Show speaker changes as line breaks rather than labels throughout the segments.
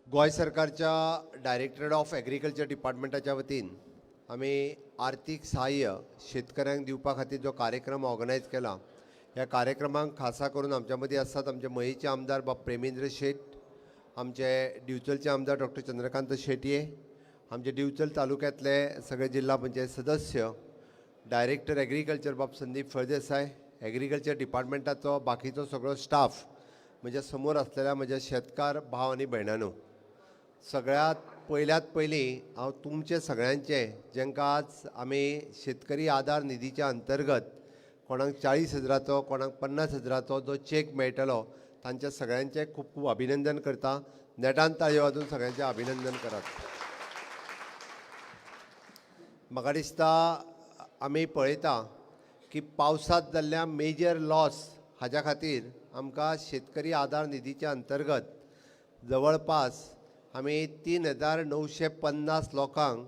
गोय सरकारच्या directorate of agriculture डिपार्टमेंटाच्या वतीन आम्ही आर्थिक सहाय्य शेतकऱ्यांक दिवपा खातीर जो कार्यक्रम ऑर्गनायज केला ह्या कार्यक्रमांक खासा करून आमच्या मदीं आसात आमचे मयेचे आमदार बाब प्रेमेंद्र शेट, आमचे दिवचलचे आमदार डॉक्टर चंद्रकांत शेटये, आमचे दिवचल तालुक्यातले सगळे जिल्हा पंचायत सदस्य, डायरेक्टर एग्रीकल्चर बाब संदीप फळदेसाय, एग्रीकल्चर डिपार्टमेंटाचो बाकीचो सगळो स्टाफ, म्हज्या समोर असलेल्या म्हज्या शेतकार भाव आनी भयणांनो, सगळ्यात पयलीं हांव तुमचे सगळ्यांचे जेंकां आज आमी शेतकरी आधार निधीच्या अंतर्गत कोणाक 40,000चो कोणाक 50,000चो जो चेक मेळटलो तांच्या सगळ्यांचे खूब खूब अभिनंदन करता. नेटान ताळयो वाजून सगळ्यांचें अभिनंदन करात. म्हाका दिसता आमी पळयता की पावसांत जाल्ल्या मेजर लॉस हाज्या खातीर आमकां शेतकरी आधार निधीच्या अंतर्गत जवळपास आमी 3,950 लोकांक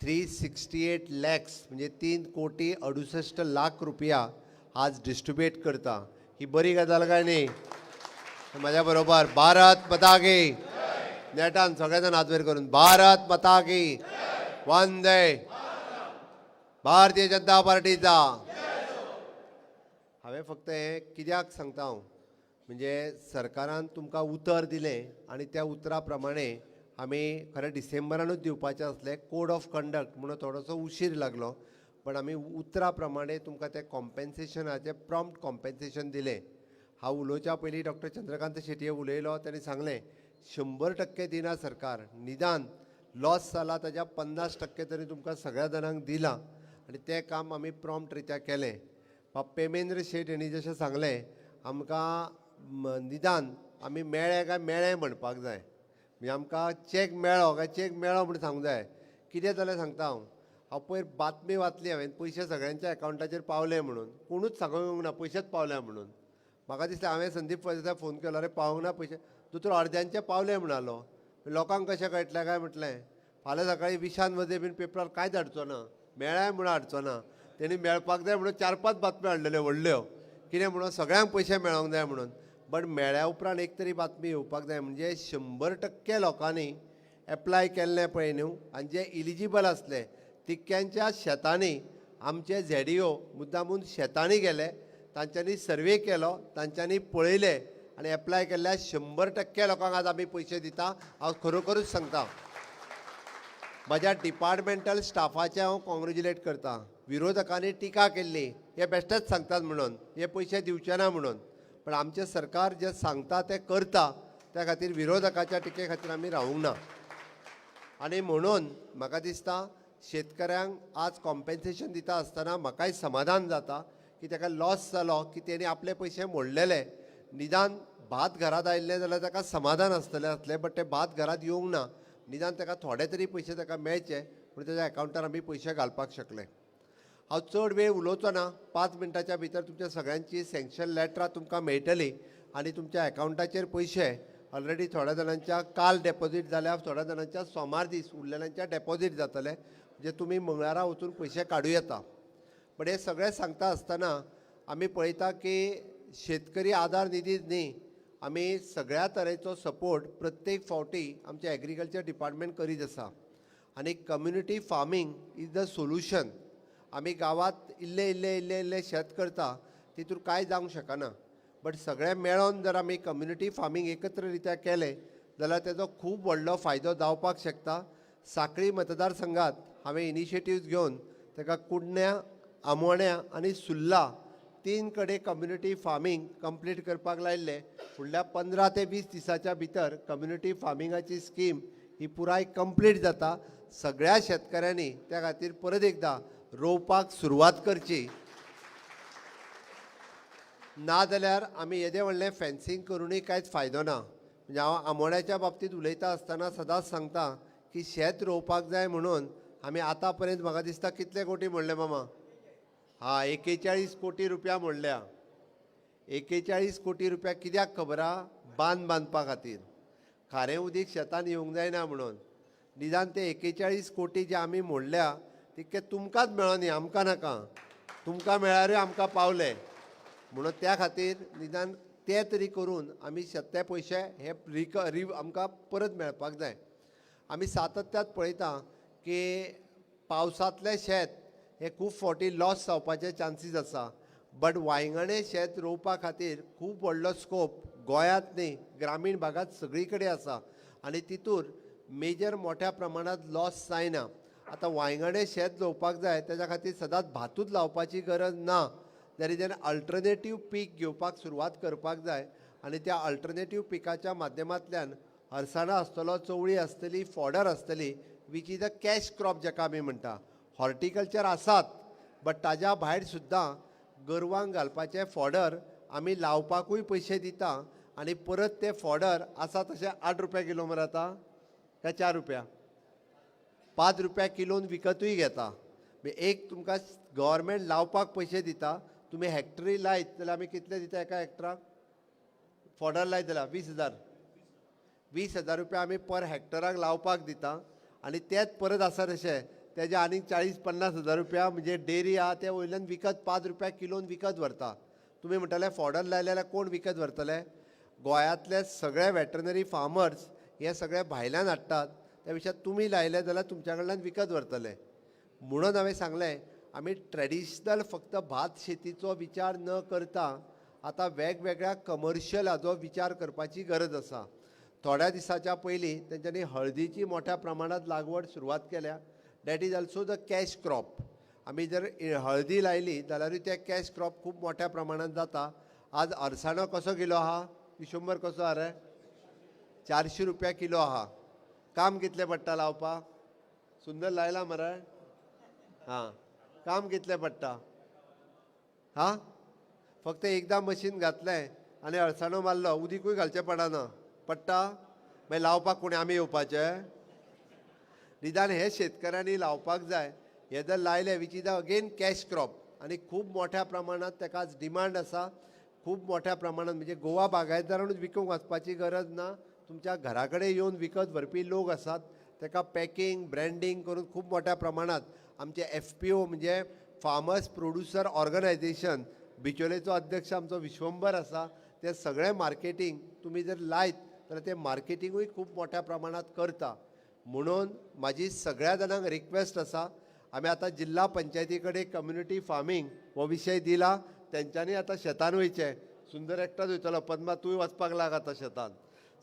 368 लॅक्स म्हणजे 3,68,00,000 रुपया आज डिस्ट्रिब्यूट करता. ही बरी गजाल काय न्ही? म्हाज्या बरोबर भारत माता की नेटान सगळे जाण हात वयर करून भारत माता की वंदे भारतीय जनता पार्टीचा. हांवें फक्त हें कित्याक सांगता हांव म्हणजे सरकारान तुमकां उतर दिलें आनी त्या उतरा प्रमाणे आमी खरें डिसेंबरानूच दिवपाचें आसलें. कोड ऑफ कंडक्ट म्हणून थोडोसो उशीर लागलो, पण आमी उतरा प्रमाणे तुमकां तें कॉम्पेन्सेशनाचें प्रॉम्प्ट कॉम्पेन्सेशन दिलें. हांव उलोवच्या पयलीं डॉक्टर चंद्रकांत शेटये उलयलो, ताणें सांगलें 100% दिना सरकार, निदान लॉस जाला ताच्या 50% तरी तुमकां सगळ्या जाणांक दिलां आनी तें काम आमी प्रॉम्प्ट रित्या केलें. पेमेंद्र शेट हांणी जशें सांगलें आमकां निदान आमी मेळ्ळे काय मेळ्ळें म्हणपाक जाय, म्हणजे आमकां चॅक मेळ्ळो काय चॅक मेळ्ळो म्हणून सांगूंक जाय. कितें जालें सांगता हांव पयर बातमी वाचली हांवें, पयशे सगळ्यांच्या एकावंटाचेर पावले म्हणून, कोणूच सांगूंक ना पयशेच पावले म्हणून. म्हाका दिसलें हांवें संदीप फळदेसाय फोन केलो, अरे पावूंक ना पयशे, दुसरो अर्द्यांचे पावले म्हणालो. लोकांक कशें कळटलें काय म्हटलें, फाल्यां सकाळीं 20 वजे बीन पेपरार कांयच हाडचो ना, मेळ्ळाय म्हणून हाडचो ना. तेणी मेळपाक जाय म्हणून 4-5 बातम्यो हाडलेल्यो व्हडल्यो, कितें म्हणून सगळ्यांक पयशे मेळोंक जाय म्हणून. बट मेळ्ळ्या उपरांत एक तरी बातमी येवपाक जाय, म्हणजे 100% लोकांनी एप्लाय केल्लें पळय न्हू, आनी जे इलिजिबल आसले तितक्यांच्या शेतांनी आमचे झेडीओ मुद्दामून शेतांनी गेले, तांच्यांनी सर्वे केलो, तांच्यांनी पळयले आनी एप्लाय केल्ल्या 100% लोकांक आज आमी पयशे दिता. हांव खरोखरूच सांगता, म्हज्या डिपार्टमेंटल स्टाफाचें हांव कॉंग्रेच्युलेट करता. विरोधकांनी टिका केल्ली हे बेश्टेच सांगतात म्हणून, हे पयशे दिवचे ना म्हणून, पण आमचें सरकार जें सांगता तें करता, त्या खातीर विरोधकाच्या टिके खातीर आमी रावूंक ना. आनी म्हणून म्हाका दिसता शेतकऱ्यांक आज कॉम्पेन्सेशन दिता आसतना म्हाकाय समाधान जाता की ताका लॉस जालो की तेणी आपले पयशे मोडलेले. निदान भात घरांत आयिल्लें जाल्यार ताका समाधान आसतलें, बट तें भात घरांत येवंक ना. निदान ताका थोडे तरी पयशे ताका मेळचे म्हणून ताच्या एकावंटार आमी पयशे घालपाक शकले. हांव चड वेळ उलोवचो ना, 5 मिनटाच्या भितर तुमच्या सगळ्यांची सँक्शन लेटरां तुमकां मेळटलीं आनी तुमच्या एकावंटाचेर पयशे ऑलरेडी थोड्या जाणांच्या काल डेपॉझीट जाल्या, थोड्या जाणांच्या सोमार दीस उरलेल्यांच्या डेपॉझीट जातले, म्हणजे तुमी मंगळारा वचून पयशे काडूं येता. पण हे सगळें सांगता आसतना आमी पळयता की शेतकरी आधार निधीच न्ही, आमी सगळ्या तरेचो सपोर्ट प्रत्येक फावटी आमचे एग्रीकल्चर डिपार्टमेंट करीत आसा. आनी community farming is the solution. आमी गांवांत इल्ले शेत करता, तितूर कांय जावंक शकना, बट सगळें मेळोन जर आमी कम्युनिटी फार्मींग एकत्र रित्या केलें जाल्यार तेजो खूब व्हडलो फायदो जावपाक शकता. सांखळी मतदारसंघात हांवें इनिशिएटिव्ज घेवन ताका कुडण्या, आमोण्या आनी सुर्ला 3 कडेन कम्युनिटी फार्मींग कंप्लीट करपाक लायिल्लें. फुडल्या 15 ते 20 दिसाच्या भितर कम्युनिटी फार्मिंगाची स्कीम ही पुराय कंप्लीट जाता. सगळ्या शेतकऱ्यांनी त्या खातीर परत एकदां रोवपाक सुरवात करची. नाजाल्यार आमी येदें व्हडलें फेन्सींग करूनय कांयच फायदो ना. म्हणजे हांव आमोण्याच्या बाबतींत उलयता आसतना सदांच सांगता की शेत रोवपाक जाय म्हणून आमी आतां पर्यंत म्हाका दिसता कितले कोटी मोडले मामा? 41 कोटी रुपया मोडल्या. 41 कोटी रुपया कित्याक खबर आहा? बांद बांदपा खातीर. खारें उदीक शेतान येवंक जायना म्हणून. निदान ते 41 कोटी जे आमी मोडल्या तितके तुमकांच मेळो न्ही, आमकां नाका. तुमकां मेळ्ळ्यारूय आमकां पावले म्हणून त्या खातीर निदान ते तरी करून आमी ते पयशे हे आमकां परत मेळपाक जाय. आमी सातत्यात पळयता की पावसांतलें शेत हे खूब फावटी लॉस जावपाचे चान्सीस आसा. बट वांयगणे शेत रोवपा खातीर खूब व्हडलो स्कोप गोंयांत न्ही ग्रामीण भागात सगळी कडेन आसा आनी तितूर मेजर मोठ्या प्रमाणात लॉस जायना. आतां वांयगणे शेत रोवपाक जाय तेज्या खातीर सदांच भातूच लावपाची गरज ना. देर इज एन अल्टरनेटीव पीक घेवपाक सुरवात करपाक जाय आनी त्या अल्टरनेटीव पिकाच्या माध्यमांतल्यान अळसाणो आसतलो, चवळी आसतली, फॉडर आसतली, which is a cash crop जाका आमी म्हणटा. हॉर्टिकल्चर आसात बट ताज्या भायर सुद्दां गोरवांक घालपाचे फॉडर आमी लावपाकूय पयशे दिता आनी परत ते फॉडर आसा तशें 8 रुपया किलो मरे आतां काय 4 रुपया 5 रुपया किलोन विकतूय घेता. एक तुमकां गव्हर्मेंट लावपाक पयशे दिता. तुमी हेक्टरी लायत जाल्यार आमी कितले दिता एका हेक्टराक फॉडर लायत जाल्यार 20,000 रुपया आमी पर हेक्टराक लावपाक दिता आनी तेच परत आसा तशें तेजे आनीक 40-50 हजार रुपया म्हणजे डेरी आहा ते वयल्यान विकत 5 रुपया किलोन विकत व्हरता. तुमी म्हणटले फॉडर लायले जाल्यार कोण विकत व्हरतले? गोंयांतले सगळे वेटरनरी फार्मर्स हे सगळे भायल्यान हाडटात. त्या पेक्षा तुमी लायले जाल्यार तुमच्या कडल्यान विकत व्हरतले. म्हणून हांवें सांगलें आमी ट्रेडिशनल फक्त भात शेतीचो विचार न करता आतां वेगवेगळ्या कमर्शियल हाचो विचार करपाची गरज आसा. थोड्या दिसाच्या पयलीं तेंच्यांनी हळदीची मोठ्या प्रमाणांत लागवड सुरवात केल्या. That is also the cash crop. आमी जर हळदी लायली जाल्यारूय ते कॅश क्रॉप खूब मोठ्या प्रमाणांत जाता. आज अळसाणो कसो किलो आहा? विशंबर कसो आहा रे? 400 रुपया किलो आहा. काम कितलें पडटा लावपाक? सुंदर लायला मरे? हां, काम कितलें पडटा? हां, फक्त एकदां मशीन घातलें आनी अळसाणो मारलो उदीकूय घालचें पडना. पडटा? मागीर लावपाक कोणी आमी येवपाचें? निदान हे शेतकऱ्यांनी लावपाक जाय. हे जर लायले which is again cash crop आनी खूब मोठ्या प्रमाणांत ताका डिमांड आसा. खूब मोठ्या प्रमाणांत म्हणजे गोवा बागायतदारांनूच विकूंक वचपाची गरज ना. तुमच्या घरा कडेन येवन विकत व्हरपी लोक आसात. ताका पॅकींग ब्रँडींग करून खूब मोठ्या प्रमाणांत आमचे FPO म्हणजे फार्मर्स प्रोड्युसर ऑर्गनायझेशन बिचोलेचो अध्यक्ष आमचो विश्वंभर आसा. ते सगळें मार्केटींग तुमी जर लायत जाल्यार ते मार्केटींगूय खूब मोठ्या प्रमाणांत करता. म्हणून म्हाजी सगळ्या जाणांक रिक्वेस्ट आसा. आमी आतां जिल्हा पंचायती कडेन कम्युनिटी फार्मींग हो विशय दिला. तेंच्यांनी आतां शेतान वयचें. सुंदर एकटाच वयतलो. पद्मा तूंय वचपाक लाग आतां शेतान.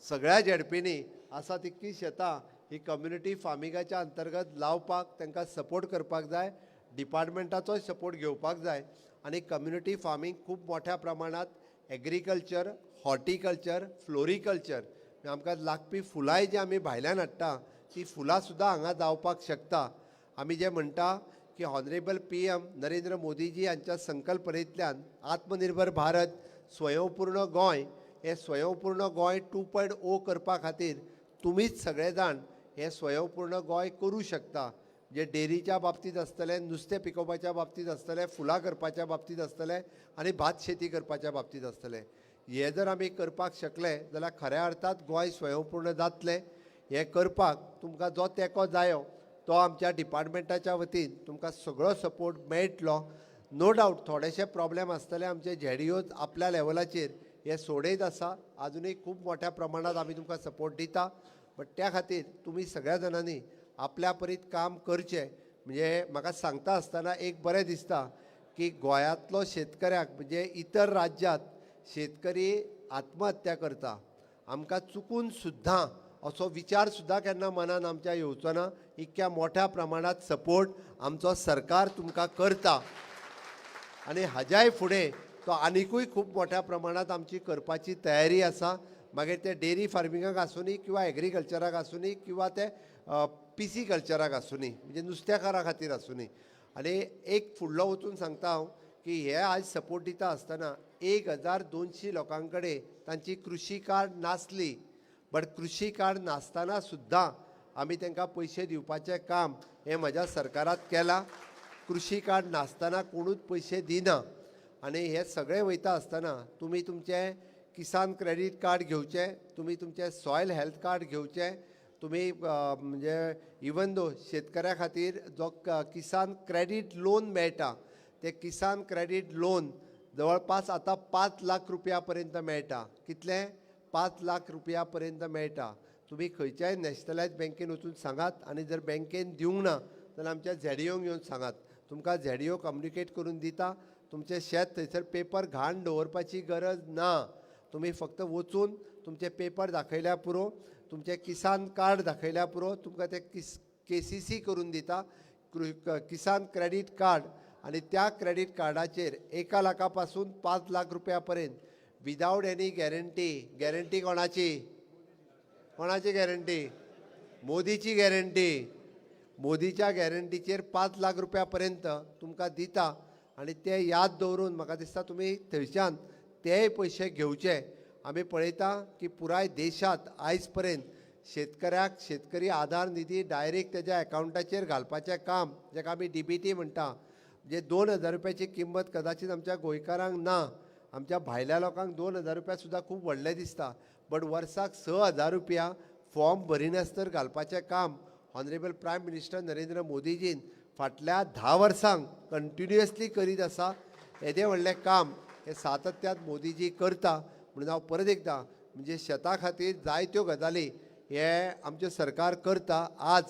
सगळ्या झेडपींनी आसा तितकीं शेतां ही कम्युनिटी फार्मिंगाच्या अंतर्गत लावपाक तांकां सपोर्ट करपाक जाय. डिपार्टमेंटाचोय सपोर्ट घेवपाक जाय आनी कम्युनिटी फार्मींग खूब मोठ्या प्रमाणांत एग्रीकल्चर, हॉर्टिकल्चर, फ्लोरिकल्चर आमकां लागपी फुलांय जी आमी भायल्यान हाडटा ती फुलां सुद्दां हांगा जावपाक शकता. आमी जे म्हणटा की हॉनरेबल PM नरेंद्र मोदीजी हांच्या संकल्पनेंतल्यान आत्मनिर्भर भारत स्वयंपूर्ण गोंय हे स्वयंपूर्ण गोंय 2.0 करपा खातीर तुमीच सगळे जाण हे स्वयंपूर्ण गोंय करूं शकता. जे डेरीच्या बाबतींत आसतलें, नुस्तें पिकोवपाच्या बाबतींत आसतलें, फुलां करपाच्या बाबतींत आसतलें आनी भात शेती करपाच्या बाबतींत आसतलें. हे जर आमी करपाक शकले जाल्यार खऱ्या अर्थात गोंय स्वयंपूर्ण जातलें. हे करपाक तुमकां जो तेंको जायो तो आमच्या डिपार्टमेंटाच्या वतीन तुमकां सगळो सपोर्ट मेळटलो. नो डावट थोडेशे प्रॉब्लेम आसतले. आमचे ZDOs आपल्या लेवलाचेर हे सोडयत आसा. आजुनूय खूब मोठ्या प्रमाणांत आमी तुमकां सपोर्ट दिता. बट त्या खातीर तुमी सगळ्या जाणांनी आपल्या परीत काम करचें. म्हणजे म्हाका सांगता आसतना एक बरें दिसता की गोंयांतलो शेतकऱ्याक म्हणजे इतर राज्यांत शेतकरी आत्महत्या करता. आमकां चुकून सुद्दां असो विचार सुद्दां केन्ना मनान आमच्या येवचो ना. इतक्या मोठ्या प्रमाणांत सपोर्ट आमचो सरकार तुमकां करता आनी हाज्याय फुडें तो आनिकूय खूब मोठ्या प्रमाणांत आमची करपाची तयारी आसा. मागीर ते डेरी फार्मिंगाक आसुनी किंवा एग्रीकल्चराक आसुनी किंवा ते PC कल्चराक आसुनी म्हणजे नुस्तेकारा खातीर आसुनी. आनी एक फुडलो वचून सांगता हांव की हे आज सपोर्ट दिता आसतना 1200 लोकां कडेन तांची कृशी कार्ड नासली. बट कृशी कार्ड नासतना सुद्दां आमी तांकां पयशे दिवपाचें काम हें म्हज्या सरकारात केलां. कृशी कार्ड नासतना कोणूच पयशे दिना. आनी हे सगळें वयता आसतना तुमी तुमचें किसान क्रेडीट कार्ड घेवचें, तुमी तुमचें सॉयल हेल्थ कार्ड घेवचें. तुमी म्हणजे इवन दो शेतकऱ्या खातीर जो किसान क्रेडीट लोन मेळटा ते किसान क्रेडीट लोन जवळपास आता 5 लाख रुपयापर्यंत मेळटा. कितले? 5 लाख रुपयापर्यंत मेळटा. तुम्ही खंयच्याय नॅशनलायज बँकेन वचून सांगात आनी जर बँकेन दिवंक ना जाल्यार आमच्या झेडिओंक येवन सांगात. तुमकां झेडिओ कम्युनिकेट करून दिता. तुमचें शेत थंयसर पेपर घाण दवरपाची गरज ना. तुम्ही फक्त वचून तुमचे पेपर दाखयल्या पुरो, तुमचे किसान कार्ड दाखयल्या पुरो तुमकां ते KCC करून दिता, किसान क्रेडीट कार्ड. आणि त्या क्रेडीट कार्डाचेर 1 लाखापासून 5 लाख रुपयापर्यंत विदाउट एनी गॅरंटी. गॅरंटी कोणाची? कोणाची गॅरंटी? मोदीची गॅरंटी. मोदीच्या गॅरंटीचेर 5 लाख रुपयापर्यंत तुमकां दिता. आनी ते याद दवरून म्हाका दिसता तुमी थंयच्यान तेय पयशे घेवचे. आमी पळयता की पुराय देशांत आयज पर्यंत शेतकऱ्याक शेतकरी आधार निधी डायरेक्ट तेज्या अकावंटाचेर घालपाचें काम, जेका आमी DBT म्हणटा, म्हणजे 2,000 रुपयाची किंमत कदाचित आमच्या गोंयकारांक ना. आमच्या भायल्या लोकांक 2,000 रुपया सुद्दां खूब व्हडलें दिसता. बट वर्साक 6,000 रुपया फॉर्म भरिनासतना घालपाचें काम ऑनरेबल प्रायम मिनिस्टर नरेंद्र मोदीजीन फाटल्या 10 वर्सांक कंटिन्युअसली करीत आसा. येदें व्हडलें काम हे सातत्यान मोदीजी करता. म्हणून हांव परत एकदां म्हणजे शेता खातीर जायत्यो गजाली हे आमचें सरकार करता. आज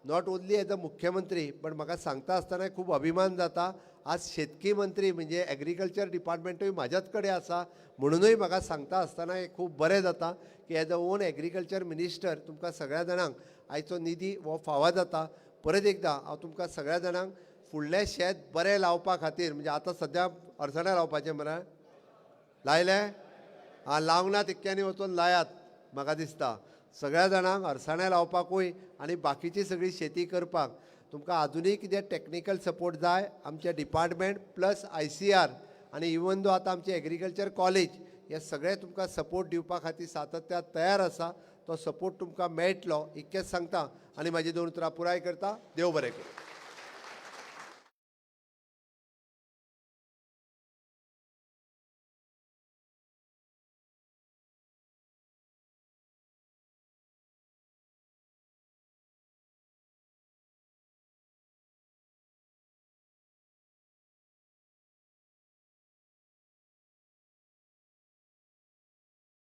नॉट ओन्ली एज अ मुख्यमंत्री बट म्हाका सांगता आसतना खूब अभिमान जाता. आज शेतकी मंत्री म्हणजे एग्रीकल्चर डिपार्टमेंटूय म्हाज्याच कडेन आसा. म्हणूनय म्हाका सांगता आसतना हे खूब बरें जाता की as a own agriculture minister तुमकां सगळ्या जाणांक आयचो निधी हो फावो जाता. परत एकदां हांव तुमकां सगळ्या जाणांक फुडलें शेत बरें लावपा खातीर, म्हणजे आतां सद्या अडचण्या लावपाचें मरे लायलें? लावंक ना तितक्यांनी वचून लायात. म्हाका दिसता सगळ्या जाणांक अडचण्या लावपाकूय आनी बाकीची सगळी शेती करपाक तुमकां आजुनूय कितें टॅक्निकल सपोर्ट जाय, आमचे डिपार्टमेंट प्लस ICR आनी इवन दो आतां आमचे एग्रीकल्चर कॉलेज हे सगळे तुमकां सपोर्ट दिवपा खातीर सातत्यान तयार आसा. तो सपोर्ट तुमकां मेळटलो इतकेंच सांगता आनी म्हाजी 2 उतरां पुराय करता. देव बरें करूं.